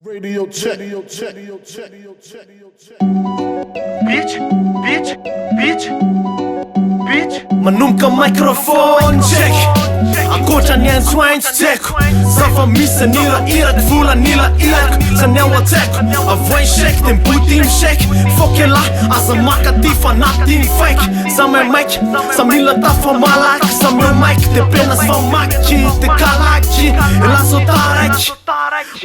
Radio check. Manumka microphone check. Ankoatra ny ansoaintsy tseko. Zafa misy nira vola nila irako. Sa niao atseko avoin shake de mboty mishake. Fokela aza makati fanaty ny fake. Sa maiky sa mila tafa malaky. Sa maiky de penas famaky de kalaky. Elaso taraiky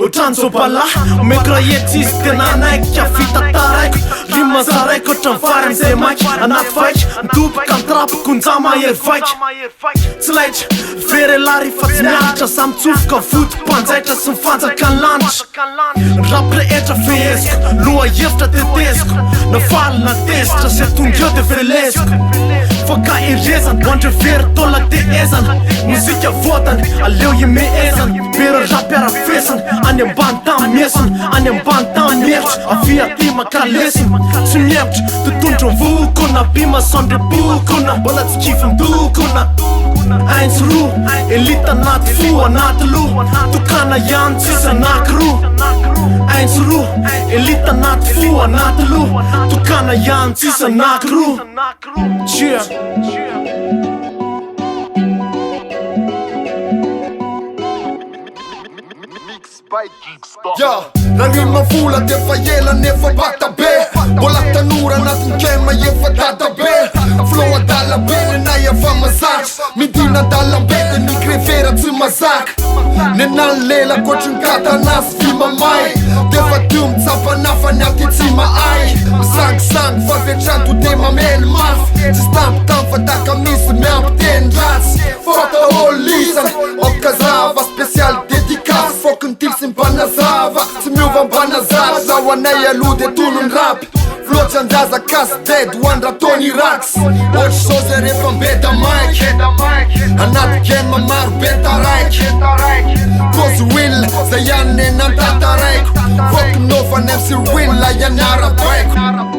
otrany zobala mekraety izy tena naiky avita taraiky. Rima zaraiko otrany vary amizay maiky. Anaty vaiky midoboka mitrapoko njama hery vaiky. Tsy laitra very lary fa tsy mianatra. Sa mitsofoka vody mpanjaitra sy mifanjaka ny lanitra. Rap rehetra feheziko loha hevitra teteziko. Na faly na tezitra zay tonga eo de veleziko. Fa ka erezana boandre very tola te ezana. Muzika votany aleo imehezana. Pero rap arafesana any ambany tamy mesana. Any ambany tamy mieritra avy aty makalesana. Tsy mievitra totondro vokona bima sondre bokona. Mbola tsy kivy ndokona ains roa elita anaty fo anaty loha. Tokana ihany tsisy anakiroa. Ains roa elita anaty fo anaty loha. Tokana ihany tsisy anakiroa. Cheer. Ranima vola defa ela nefa bata be. Mbola tanora anatin'ny kema efa dada be. Flow adala be nenay afa mazatra. Midina dalambe de mikrevera tsy mazaka. Nenany lela koatriny katanazy vy mamay. Defa dio mitsapanafa ny aty tsy mahay. Misangisangy fa vetrando de mamely mafy. Tsy stampy fa daka misy miampiteny ratsy. Fota holisana mampikazava spesial dédicace. Fokiny tily sy mbanazava tsy miova mbanazava. Zaho anay aloha de tono ny rapy. Floatsy anjaza kasy dead hoandra Tony Rax. Ohatry zao zay rehefa mbeda maiky. Anaty gema maro be taraiky. Cause will zay ihany nenantataraiko. Fokinova MC Will la ianara baiko.